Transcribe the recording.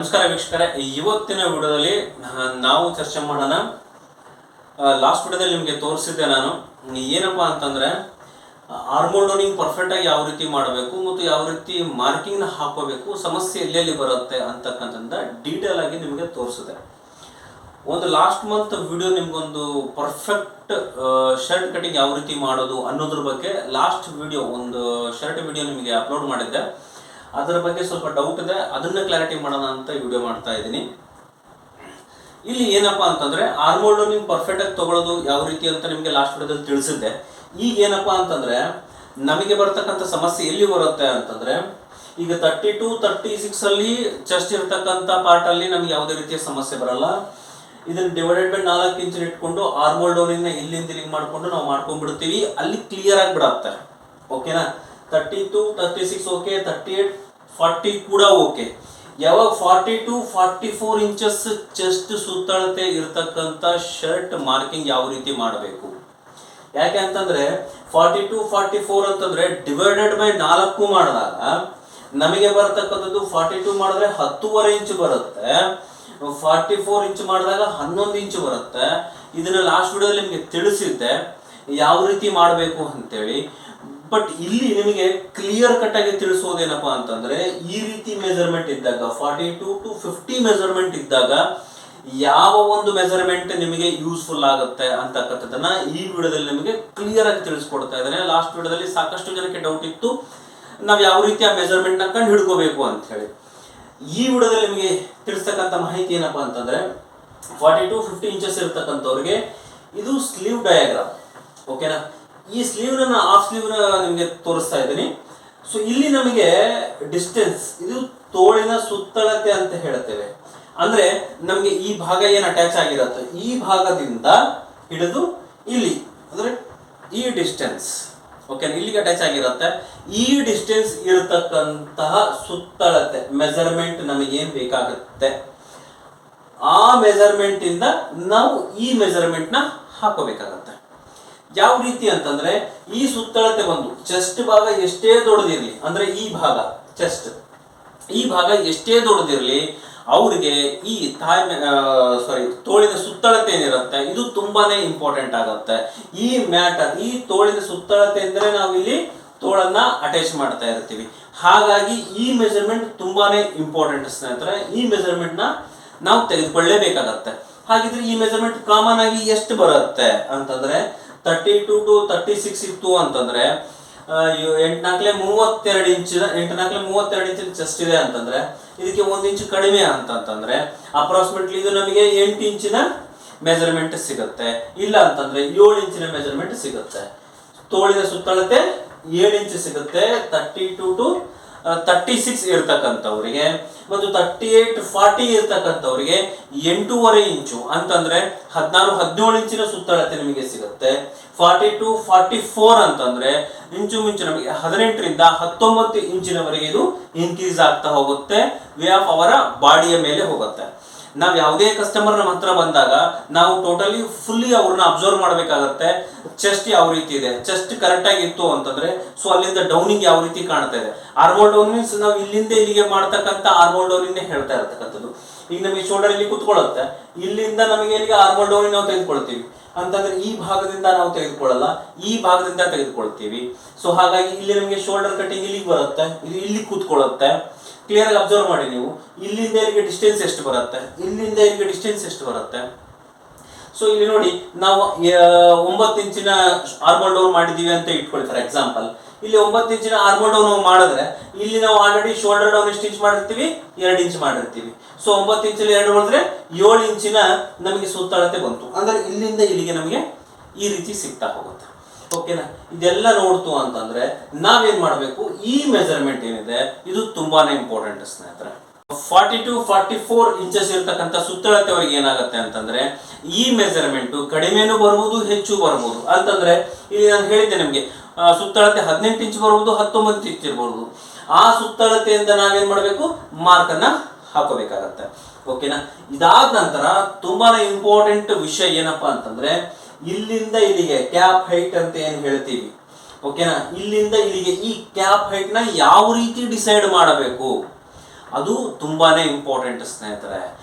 ನಮಸ್ಕಾರ ವೀಕ್ಷಕರೇ, ಇವತ್ತಿನ ವಿಡಿಯೋದಲ್ಲಿ ನಾವು ಚರ್ಚೆ ಮಾಡೋಣ. ಲಾಸ್ಟ್ ವಿಡಿಯೋದಲ್ಲಿ ನಿಮಗೆ ತೋರಿಸಿದ್ದೆ ನಾನು ಏನಪ್ಪಾ ಅಂತಂದ್ರೆ ಆರ್ಮೋಲ್ ಡೌನಿಂಗ್ ಪರ್ಫೆಕ್ಟ್ ಆಗಿ ಯಾವ ರೀತಿ ಮಾಡಬೇಕು ಮತ್ತು ಯಾವ ರೀತಿ ಮಾರ್ಕಿಂಗ್ ಹಾಕೋಬೇಕು, ಸಮಸ್ಯೆ ಎಲ್ಲೆಲ್ಲಿ ಬರುತ್ತೆ ಅಂತಕ್ಕಂಥದ್ದು ಡೀಟೇಲ್ ಆಗಿ ನಿಮಗೆ ತೋರಿಸಿದೆ. ಒಂದು ಲಾಸ್ಟ್ ಮಂತ್ ವಿಡಿಯೋ ನಿಮ್ಗೊಂದು ಪರ್ಫೆಕ್ಟ್ ಶರ್ಟ್ ಕಟಿಂಗ್ ಯಾವ ರೀತಿ ಮಾಡೋದು ಅನ್ನೋದ್ರ ಬಗ್ಗೆ ಲಾಸ್ಟ್ ವಿಡಿಯೋ ಒಂದು ಶರ್ಟ್ ವಿಡಿಯೋ ನಿಮಗೆ ಅಪ್ಲೋಡ್ ಮಾಡಿದ್ದೆ. ಅದರ ಬಗ್ಗೆ ಸ್ವಲ್ಪ ಡೌಟ್ ಇದೆ, ಅದನ್ನ ಕ್ಲಾರಿಟಿ ಮಾಡೋಣ ಅಂತ ವಿಡಿಯೋ ಮಾಡ್ತಾ ಇದ್ದೀನಿ. ಇಲ್ಲಿ ಏನಪ್ಪಾ ಅಂತಂದ್ರೆ ಆರ್ಮೋಲ್ ಡೌನಿಂಗ್ ಪರ್ಫೆಕ್ಟ್ ಆಗಿ ತಗೊಳ್ಳೋದು ಯಾವ ರೀತಿ ಅಂತ ನಿಮಗೆ ಲಾಸ್ಟ್ ವಿಡಿಯೋದಲ್ಲಿ ತಿಳಿಸಿದ್ದೆ. ಈಗ ಏನಪ್ಪಾ ಅಂತಂದ್ರೆ ನಮಗೆ ಬರ್ತಕ್ಕಂಥ ಸಮಸ್ಯೆ ಎಲ್ಲಿ ಬರುತ್ತೆ ಅಂತಂದ್ರೆ, ಈಗ 32, 36 ಅಲ್ಲಿ ಚೆಸ್ಟ್ ಇರತಕ್ಕಂಥ ಪಾರ್ಟ್ ಅಲ್ಲಿ ನಮ್ಗೆ ಯಾವುದೇ ರೀತಿಯ ಸಮಸ್ಯೆ ಬರಲ್ಲ. ಇದನ್ನ ಡಿವೈಡೆಡ್ ಬೈ 4 ಇಂಚ್ ಇಟ್ಕೊಂಡು ಆರ್ಮೋಲ್ ಡೌನಿಂಗ್ ನ ಇಲ್ಲಿಂದ ಇಲ್ಲಿಗೆ ಮಾಡ್ಕೊಂಡು ನಾವು ಮಾಡ್ಕೊಂಡ್ಬಿಡ್ತೀವಿ, ಅಲ್ಲಿ ಕ್ಲಿಯರ್ ಆಗಿ ಬಿಡುತ್ತೆ. ಓಕೆನಾ? 32, 36 ಓಕೆ, 38, 40 ಕೂಡ ಓಕೆ. ಯಾವಾಗ 42, 44 ಇಂಚಸ್ ಚೆಸ್ಟ್ ಸುತ್ತಳತೆ ಇರತಕ್ಕಂಥ ಶರ್ಟ್ ಮಾರ್ಕಿಂಗ್ ಯಾವ ರೀತಿ ಮಾಡಬೇಕು? ಯಾಕೆ ಅಂತಂದ್ರೆ 42, 44 ಅಂತಂದ್ರೆ ಡಿವೈಡೆಡ್ ಬೈ 4 ಮಾಡಿದಾಗ ನಮಗೆ ಬರತಕ್ಕಂಥದ್ದು 42 ಮಾಡಿದ್ರೆ 10.5 ಇಂಚ್ ಬರುತ್ತೆ, 44 ಇಂಚ್ ಮಾಡಿದಾಗ 11 ಇಂಚ್ ಬರುತ್ತೆ. ಇದನ್ನ ಲಾಸ್ಟ್ ವಿಡಿಯೋದಲ್ಲಿ ನಿಮಗೆ ತಿಳಿಸಿದ್ದೆ ಯಾವ ರೀತಿ ಮಾಡಬೇಕು ಅಂತೇಳಿ. ಬಟ್ ಇಲ್ಲಿ ನಿಮಗೆ ಕ್ಲಿಯರ್ ಕಟ್ ಆಗಿ ತಿಳಿಸೋದೇನಪ್ಪಾ ಅಂತಂದ್ರೆ, ಈ ರೀತಿ ಮೆಜರ್ಮೆಂಟ್ ಇದ್ದಾಗ 42 to 50 ಮೆಜರ್ಮೆಂಟ್ ಇದ್ದಾಗ ಯಾವ ಒಂದು ಮೆಜರ್ಮೆಂಟ್ ನಿಮಗೆ ಯೂಸ್ಫುಲ್ ಆಗುತ್ತೆ ಅಂತಕ್ಕಂಥದ್ದನ್ನ ಈ ವಿಡಿಯೋದಲ್ಲಿ ನಿಮಗೆ ಕ್ಲಿಯರ್ ಆಗಿ ತಿಳಿಸ್ಕೊಡ್ತಾ ಇದ್ದೇನೆ. ಲಾಸ್ಟ್ ವಿಡಿಯೋದಲ್ಲಿ ಸಾಕಷ್ಟು ಜನಕ್ಕೆ ಡೌಟ್ ಇತ್ತು, ನಾವು ಯಾವ ರೀತಿ ಆ ಮೆಜರ್ಮೆಂಟ್ ನ ಕಂಡು ಹಿಡ್ಕೋಬೇಕು ಅಂತ ಹೇಳಿ. ಈ ವಿಡಿಯೋದಲ್ಲಿ ನಿಮಗೆ ತಿಳಿಸ್ತಕ್ಕಂಥ ಮಾಹಿತಿ ಏನಪ್ಪಾ ಅಂತಂದ್ರೆ, 42, 50 ಇಂಚಸ್ ಇರತಕ್ಕಂಥವ್ರಿಗೆ ಇದು ಸ್ಲೀವ್ ಡಯಾಗ್ರಾಮ್. ಓಕೆನಾ? ಈ ಸ್ಲೀವ್ ನ ಹಾಫ್ ಸ್ಲೀವ್ ನಿಮಗೆ ತೋರಿಸ್ತಾ ಇದ್ದೀನಿ. ಸೊ ಇಲ್ಲಿ ನಮಗೆ ಡಿಸ್ಟೆನ್ಸ್, ಇದು ತೋಳಿನ ಸುತ್ತಳತೆ ಅಂತ ಹೇಳ್ತೇವೆ. ಅಂದ್ರೆ ನಮಗೆ ಈ ಭಾಗ ಏನ್ ಅಟ್ಯಾಚ್ ಆಗಿರುತ್ತೆ, ಈ ಭಾಗದಿಂದ ಹಿಡಿದು ಇಲ್ಲಿ ಅಂದ್ರೆ ಈ ಡಿಸ್ಟೆನ್ಸ್, ಓಕೆ, ಇಲ್ಲಿಗೆ ಅಟ್ಯಾಚ್ ಆಗಿರುತ್ತೆ. ಈ ಡಿಸ್ಟೆನ್ಸ್ ಇರತಕ್ಕಂತಹ ಸುತ್ತಳತೆ ಮೆಜರ್ಮೆಂಟ್ ನಮಗೆ ಏನ್ ಬೇಕಾಗುತ್ತೆ, ಆ ಮೆಜರ್ಮೆಂಟ್ ಇಂದ ನಾವು ಈ ಮೆಜರ್ಮೆಂಟ್ ನ ಹಾಕೋಬೇಕಾಗತ್ತೆ. ಯಾವ ರೀತಿ ಅಂತಂದ್ರೆ, ಈ ಸುತ್ತಳತೆ ಬಂದು ಚೆಸ್ಟ್ ಭಾಗ ಎಷ್ಟೇ ದೊಡ್ಡದಿರ್ಲಿ, ಅಂದ್ರೆ ಈ ಭಾಗ ಚೆಸ್ಟ್, ಈ ಭಾಗ ಎಷ್ಟೇ ದೊಡ್ಡದಿರ್ಲಿ, ಅವ್ರಿಗೆ ಈ ತೋಳಿನ ಸುತ್ತಳತೆ ಏನಿರುತ್ತೆ ಇದು ತುಂಬಾನೇ ಇಂಪಾರ್ಟೆಂಟ್ ಆಗುತ್ತೆ. ಈ ಮ್ಯಾಟರ್, ಈ ತೋಳಿನ ಸುತ್ತಳತೆ ಅಂದ್ರೆ ನಾವು ಇಲ್ಲಿ ತೋಳನ್ನ ಅಟ್ಯಾಚ್ ಮಾಡ್ತಾ ಇರ್ತೀವಿ. ಹಾಗಾಗಿ ಈ ಮೆಜರ್ಮೆಂಟ್ ತುಂಬಾನೇ ಇಂಪಾರ್ಟೆಂಟ್ ಸ್ನೇಹಿತರೆ. ಈ ಮೆಜರ್ಮೆಂಟ್ ನ ನಾವು ತೆಗೆದುಕೊಳ್ಳೇಬೇಕಾಗತ್ತೆ. ಹಾಗಿದ್ರೆ ಈ ಮೆಜರ್ಮೆಂಟ್ ಕಾಮನ್ ಆಗಿ ಎಷ್ಟು ಬರುತ್ತೆ ಅಂತಂದ್ರೆ, 32 to 36 ಇತ್ತು ಅಂತಂದ್ರೆ 8×4 32 ಇಂಚ್ ಚೆಸ್ಟ್ ಇದೆ ಅಂತಂದ್ರೆ ಇದಕ್ಕೆ 1 ಇಂಚ್ ಕಡಿಮೆ ಅಂತಂದ್ರೆ ಅಪ್ರಾಕ್ಸಿಮೇಟ್ಲಿ ಇದು ನಮಗೆ 8 ಇಂಚಿನ ಮೆಜರ್ಮೆಂಟ್ ಸಿಗುತ್ತೆ. ಇಲ್ಲ ಅಂತಂದ್ರೆ 7 ಇಂಚಿನ ಮೆಜರ್ಮೆಂಟ್ ಸಿಗುತ್ತೆ. ತೋಳಿನ ಸುತ್ತಳತೆ 7 ಇಂಚ್ ಸಿಗುತ್ತೆ 32 to 36 ಇರ್ತಕ್ಕಂಥವ್ರಿಗೆ, ಮತ್ತು 38, 40 ಇರ್ತಕ್ಕಂಥವ್ರಿಗೆ 8.5 ಇಂಚು ಅಂತಂದ್ರೆ 16-17 ಇಂಚಿನ ಸುತ್ತಳತೆ ನಿಮಗೆ ಸಿಗುತ್ತೆ. 42, 44 ಅಂತಂದ್ರೆ ಇಂಚು ನಮಗೆ 18ರಿಂದ 19 ಇಂಚಿನವರೆಗೆ ಇದು ಇನ್ಕ್ರೀಸ್ ಆಗ್ತಾ ಹೋಗುತ್ತೆ. ವೇ ಆಫ್ ಅವರ ಬಾಡಿಯ ಮೇಲೆ ಹೋಗುತ್ತೆ. ನಾವು ಯಾವುದೇ ಕಸ್ಟಮರ್ ನಮ್ಮ ಹತ್ರ ಬಂದಾಗ ನಾವು ಟೋಟಲಿ ಫುಲ್ಲಿ ಅವ್ರನ್ನ ಅಬ್ಸರ್ವ್ ಮಾಡಬೇಕಾಗತ್ತೆ. ಚೆಸ್ಟ್ ಯಾವ ರೀತಿ ಇದೆ, ಚೆಸ್ಟ್ ಕರೆಕ್ಟ್ ಆಗಿ ಇತ್ತು ಅಂತಂದ್ರೆ ಸೊ ಅಲ್ಲಿಂದ ಡೌನಿಂಗ್ ಯಾವ ರೀತಿ ಕಾಣ್ತಾ ಇದೆ. ಆರ್ಮೋಲ್ ಡೌನ್ ಮೀನ್ಸ್ ನಾವು ಇಲ್ಲಿಂದ ಇಲ್ಲಿಗೆ ಮಾಡ್ತಕ್ಕಂಥ ಆರ್ಮೋಲ್ ಡೌನಿಂಗ್ ಹೇಳ್ತಾ ಇರ್ತಕ್ಕಂಥದ್ದು. ಈಗ ನಮಗೆ ಶೋಲ್ಡರ್ ಇಲ್ಲಿ ಕುತ್ಕೊಳ್ಳುತ್ತೆ, ಇಲ್ಲಿಂದ ನಮಗೆ ಇಲ್ಲಿಗೆ ಆರ್ಮೋಲ್ ಡೌನಿಂಗ್ ನಾವು ತೆಗೆದುಕೊಳ್ತೀವಿ ಅಂತಂದ್ರೆ ಈ ಭಾಗದಿಂದ ನಾವು ತೆಗೆದುಕೊಳ್ಳಲ್ಲ, ಈ ಭಾಗದಿಂದ ತೆಗೆದುಕೊಳ್ತೀವಿ. ಸೊ ಹಾಗಾಗಿ ಇಲ್ಲಿ ನಮಗೆ ಶೋಲ್ಡರ್ ಕಟಿಂಗ್ ಇಲ್ಲಿಗೆ ಬರುತ್ತೆ, ಇದು ಇಲ್ಲಿ ಕೂತ್ಕೊಳ್ಳುತ್ತೆ. ಕ್ಲಿಯರ್ ಆಗಿ ಅಬ್ಸರ್ವ್ ಮಾಡಿ ನೀವು, ಇಲ್ಲಿಂದ ಇಲ್ಲಿಗೆ ಡಿಸ್ಟೆನ್ಸ್ ಎಷ್ಟು ಬರುತ್ತೆ, ಇಲ್ಲಿಂದ ಇಲ್ಲಿಗೆ ಡಿಸ್ಟೆನ್ಸ್ ಎಷ್ಟು ಬರುತ್ತೆ. ಸೊ ಇಲ್ಲಿ ನೋಡಿ, ನಾವು 9 ಇಂಚಿನ ಆರ್ಮೋಲ್ ಡೌನ್ ಮಾಡಿದೀವಿ ಅಂತ ಇಟ್ಕೊಳ್ಳಿ ಫಾರ್ ಎಕ್ಸಾಂಪಲ್. ಇಲ್ಲಿ 9 ಇಂಚಿನ ಆರ್ಮೋಲ್ ಡೌನ್ ನಾವು ಮಾಡಿದ್ರೆ ಇಲ್ಲಿ ನಾವು ಆಲ್ರೆಡಿ ಶೋಲ್ಡರ್ ಡೌನ್ ಎಷ್ಟು ಇಂಚ್ ಮಾಡಿರ್ತೀವಿ, 2 ಇಂಚ್ ಮಾಡಿರ್ತೀವಿ. ಸೊ 9 ಇಂಚಲ್ಲಿ 2 ಮಾಡಿದ್ರೆ 7 ಇಂಚಿನ ನಮಗೆ ಸುತ್ತಳತೆ ಬಂತು. ಅಂದ್ರೆ ಇಲ್ಲಿಂದ ಇಲ್ಲಿಗೆ ನಮಗೆ ಈ ರೀತಿ ಸಿಗ್ತಾ ಹೋಗುತ್ತೆ. ಓಕೆನಾ? ಇದೆಲ್ಲ ನೋಡ್ತು ಅಂತಂದ್ರೆ ನಾವೇನ್ ಮಾಡಬೇಕು, ಈ ಮೆಜರ್ಮೆಂಟ್ ಏನಿದೆ ಇದು ತುಂಬಾನೇ ಇಂಪಾರ್ಟೆಂಟ್ ಸ್ನೇಹಿತರೆ. 42, 44 ಇಂಚಸ್ ಇರ್ತಕ್ಕಂಥ ಸುತ್ತಳತೆವರೆಗೆ ಏನಾಗುತ್ತೆ ಅಂತಂದ್ರೆ ಈ ಮೆಜರ್ಮೆಂಟ್ ಕಡಿಮೆನೂ ಬರ್ಬೋದು, ಹೆಚ್ಚು ಬರ್ಬೋದು. ಅಂತಂದ್ರೆ ಇಲ್ಲಿ ನಾನು ಹೇಳಿದ್ದೆ ನಿಮ್ಗೆ ಸುತ್ತಳತೆ 18 ಇಂಚ್ ಬರ್ಬೋದು, 19 ಇಂಚ್ ಇರ್ಬೋದು. ಆ ಸುತ್ತಳತೆಯಿಂದ ನಾವೇನ್ ಮಾಡಬೇಕು, ಮಾರ್ಕ್ ಅನ್ನ ಹಾಕೋಬೇಕಾಗತ್ತೆ. ಓಕೆನಾ? ಇದಾದ ನಂತರ ತುಂಬಾನೇ ಇಂಪಾರ್ಟೆಂಟ್ ವಿಷಯ ಏನಪ್ಪಾ ಅಂತಂದ್ರೆ, ಇಲ್ಲಿಂದ ಇಲ್ಲಿಗೆ ಕ್ಯಾಪ್ ಹೈಟ್ ಅಂತ ಏನ್ ಹೇಳ್ತೀವಿ, ಓಕೆನಾ, ಇಲ್ಲಿಂದ ಇಲ್ಲಿಗೆ ಈ ಕ್ಯಾಪ್ ಹೈಟ್ ನ ಯಾವ ರೀತಿ ಡಿಸೈಡ್ ಮಾಡಬೇಕು ಅದು ತುಂಬಾನೇ ಇಂಪಾರ್ಟೆಂಟ್ ಸ್ನೇಹಿತರೆ.